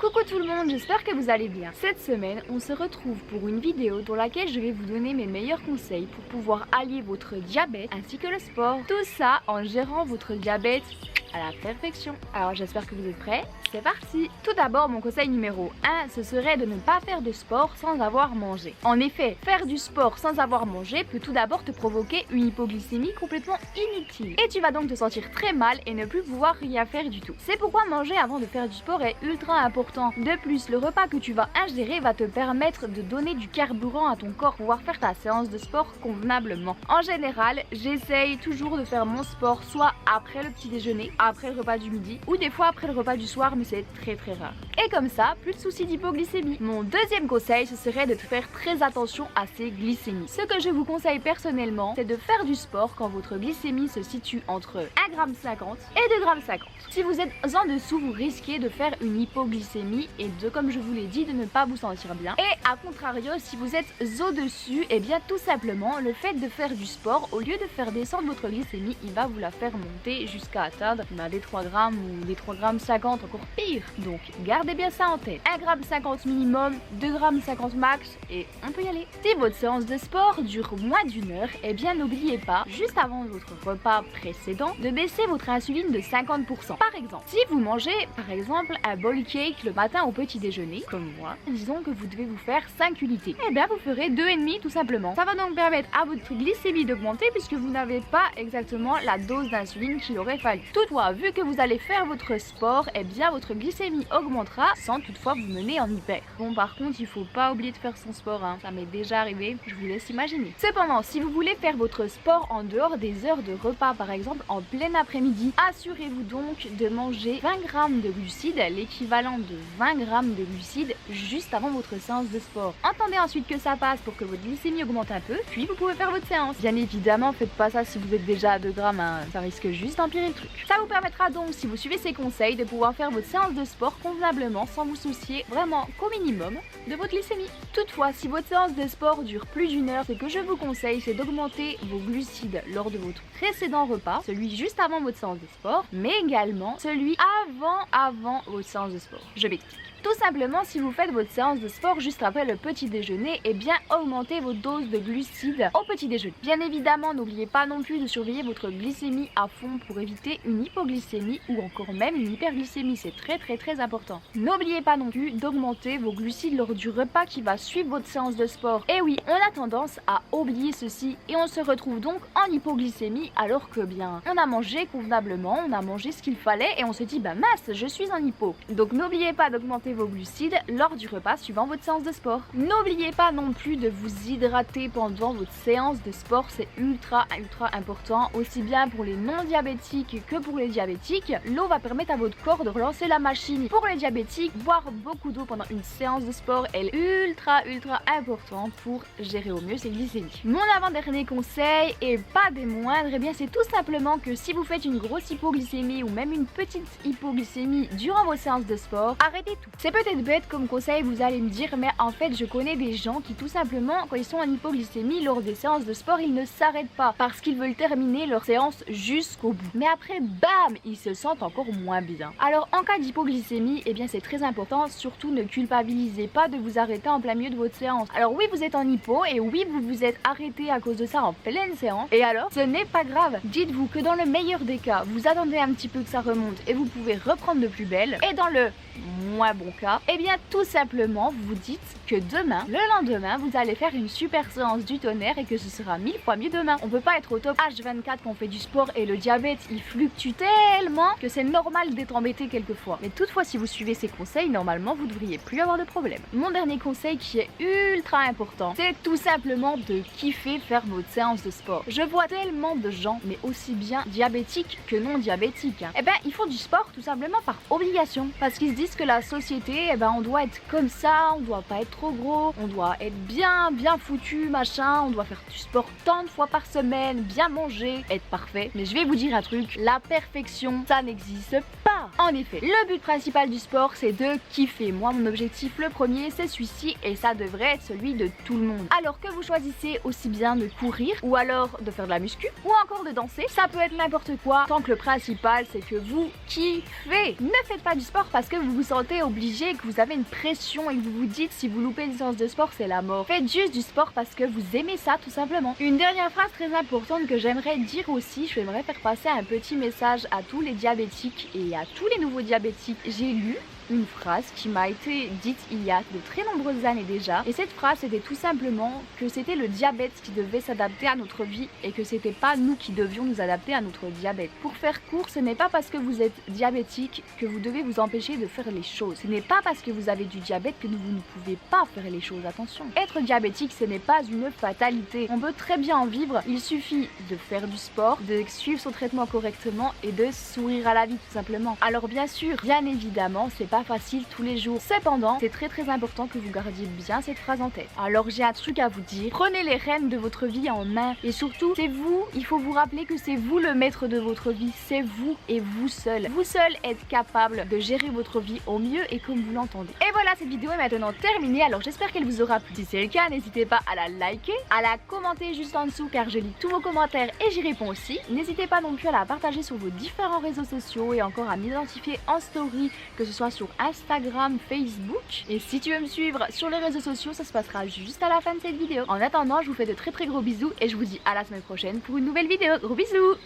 Coucou tout le monde, j'espère que vous allez bien. Cette semaine, on se retrouve pour une vidéo dans laquelle je vais vous donner mes meilleurs conseils pour pouvoir allier votre diabète ainsi que le sport. Tout ça en gérant votre diabète à la perfection. Alors j'espère que vous êtes prêts. C'est parti. Tout d'abord, mon conseil numéro 1, ce serait de ne pas faire de sport sans avoir mangé. En effet, faire du sport sans avoir mangé peut tout d'abord te provoquer une hypoglycémie complètement inutile. Et tu vas donc te sentir très mal et ne plus pouvoir rien faire du tout. C'est pourquoi manger avant de faire du sport est ultra important. De plus, le repas que tu vas ingérer va te permettre de donner du carburant à ton corps pour pouvoir faire ta séance de sport convenablement. En général, j'essaye toujours de faire mon sport soit après le petit déjeuner, après le repas du midi ou des fois après le repas du soir, mais c'est très rare. Et comme ça, plus de soucis d'hypoglycémie. Mon deuxième conseil, ce serait de faire très attention à ces glycémies. Ce que je vous conseille personnellement, c'est de faire du sport quand votre glycémie se situe entre 1,50 g et 2,50 g. Si vous êtes en dessous, vous risquez de faire une hypoglycémie et comme je vous l'ai dit, de ne pas vous sentir bien. Et à contrario, si vous êtes au-dessus, et bien tout simplement, le fait de faire du sport, au lieu de faire descendre votre glycémie, il va vous la faire monter jusqu'à atteindre des 3 grammes ou des 3,50 g, encore pire. Donc gardez bien ça en tête. 1,50 g minimum, 2,50 g max et on peut y aller. Si votre séance de sport dure moins d'une heure, eh bien n'oubliez pas, juste avant votre repas précédent, de baisser votre insuline de 50%. Par exemple, si vous mangez par exemple un bowl cake le matin au petit déjeuner, comme moi, disons que vous devez vous faire 5 unités, eh bien vous ferez 2,5 tout simplement. Ça va donc permettre à votre glycémie d'augmenter puisque vous n'avez pas exactement la dose d'insuline qu'il aurait fallu. Toutefois, vu que vous allez faire votre sport, eh bien votre glycémie augmentera sans toutefois vous mener en hyper. Bon, par contre, il faut pas oublier de faire son sport, hein. Ça m'est déjà arrivé, je vous laisse imaginer. Cependant, si vous voulez faire votre sport en dehors des heures de repas, par exemple en plein après-midi, assurez-vous donc de manger 20 g de glucides, l'équivalent de 20 g de glucides juste avant votre séance de sport. Entendez ensuite que ça passe pour que votre glycémie augmente un peu, puis vous pouvez faire votre séance. Bien évidemment, faites pas ça si vous êtes déjà à 2 grammes, hein. Ça risque juste d'empirer le truc. Ça vous permettra donc, si vous suivez ces conseils, de pouvoir faire votre séance de sport convenablement sans vous soucier vraiment qu'au minimum de votre glycémie. Toutefois, si votre séance de sport dure plus d'une heure, ce que je vous conseille, c'est d'augmenter vos glucides lors de votre précédent repas, celui juste avant votre séance de sport, mais également celui avant votre séance de sport. Je m'explique. Tout simplement, si vous faites votre séance de sport juste après le petit déjeuner, eh bien augmentez vos doses de glucides au petit déjeuner. Bien évidemment, n'oubliez pas non plus de surveiller votre glycémie à fond pour éviter une hypoglycémie ou encore même une hyperglycémie. C'est très important. N'oubliez pas non plus d'augmenter vos glucides lors du repas qui va suivre votre séance de sport. Et oui, on a tendance à oublier ceci et on se retrouve donc en hypoglycémie alors que bien, on a mangé convenablement, on a mangé ce qu'il fallait et on se dit bah mince, je suis en hypo. Donc n'oubliez pas d'augmenter vos glucides lors du repas suivant votre séance de sport. N'oubliez pas non plus de vous hydrater pendant votre séance de sport, c'est ultra important, aussi bien pour les non diabétiques que pour les diabétiques. L'eau va permettre à votre corps de relancer la machine. Pour les diabétiques, boire beaucoup d'eau pendant une séance de sport est ultra important pour gérer au mieux ses glycémies. Mon avant-dernier conseil, et pas des moindres, eh bien c'est tout simplement que si vous faites une grosse hypoglycémie ou même une petite hypoglycémie durant vos séances de sport, arrêtez tout. C'est peut-être bête comme conseil, vous allez me dire, mais en fait je connais des gens qui tout simplement, quand ils sont en hypoglycémie lors des séances de sport, ils ne s'arrêtent pas parce qu'ils veulent terminer leur séance jusqu'au bout. Mais après, bam, ils se sentent encore moins bien. Alors en cas d'hypoglycémie, eh bien c'est très important, surtout ne culpabilisez pas de vous arrêter en plein milieu de votre séance. Alors oui, vous êtes en hypo et oui, vous vous êtes arrêté à cause de ça en pleine séance. Et alors, ce n'est pas grave. Dites-vous que dans le meilleur des cas, vous attendez un petit peu que ça remonte et vous pouvez reprendre de plus belle. Et dans le moins bon cas, eh bien tout simplement vous dites que demain, le lendemain, vous allez faire une super séance du tonnerre et que ce sera 1000 fois mieux demain. On peut pas être au top H24 quand on fait du sport et le diabète il fluctue tellement que c'est normal d'être embêté quelquefois. Mais toutefois, si vous suivez ces conseils, normalement vous devriez plus avoir de problème. Mon dernier conseil qui est ultra important, c'est tout simplement de kiffer faire votre séance de sport. Je vois tellement de gens, mais aussi bien diabétiques que non diabétiques, eh ben ils font du sport tout simplement par obligation, parce qu'ils se disent que la société, eh ben on doit être comme ça, on doit pas être trop gros, on doit être bien foutu, machin, on doit faire du sport tant de fois par semaine, bien manger, être parfait. Mais je vais vous dire un truc, la perfection, ça n'existe pas. pas. En effet, le but principal du sport, c'est de kiffer. Moi, mon objectif, le premier, c'est celui-ci et ça devrait être celui de tout le monde. Alors que vous choisissez aussi bien de courir ou alors de faire de la muscu ou encore de danser, ça peut être n'importe quoi tant que le principal, c'est que vous kiffez. Ne faites pas du sport parce que vous vous sentez obligé, que vous avez une pression et que vous vous dites si vous loupez une séance de sport, c'est la mort. Faites juste du sport parce que vous aimez ça, tout simplement. Une dernière phrase très importante que j'aimerais dire aussi, j'aimerais faire passer un petit message à tous les diabétiques et à tous les nouveaux diabétiques. J'ai lu une phrase qui m'a été dite il y a de très nombreuses années déjà, et cette phrase c'était tout simplement que c'était le diabète qui devait s'adapter à notre vie et que c'était pas nous qui devions nous adapter à notre diabète. Pour faire court, ce n'est pas parce que vous êtes diabétique que vous devez vous empêcher de faire les choses. Ce n'est pas parce que vous avez du diabète que vous ne pouvez pas faire les choses. Attention, être diabétique ce n'est pas une fatalité. On peut très bien en vivre, il suffit de faire du sport, de suivre son traitement correctement et de sourire à la vie tout simplement. Alors bien sûr, bien évidemment, c'est pas facile tous les jours. Cependant, c'est très important que vous gardiez bien cette phrase en tête. Alors j'ai un truc à vous dire, prenez les rênes de votre vie en main et surtout, c'est vous, il faut vous rappeler que c'est vous le maître de votre vie, c'est vous et vous seul. Vous seul êtes capable de gérer votre vie au mieux et comme vous l'entendez. Et voilà, cette vidéo est maintenant terminée, alors j'espère qu'elle vous aura plu. Si c'est le cas, n'hésitez pas à la liker, à la commenter juste en dessous car je lis tous vos commentaires et j'y réponds aussi. N'hésitez pas non plus à la partager sur vos différents réseaux sociaux et encore à m'identifier en story, que ce soit sur Instagram, Facebook. Et si tu veux me suivre sur les réseaux sociaux, ça se passera juste à la fin de cette vidéo. En attendant, je vous fais de très gros bisous et je vous dis à la semaine prochaine pour une nouvelle vidéo. Gros bisous.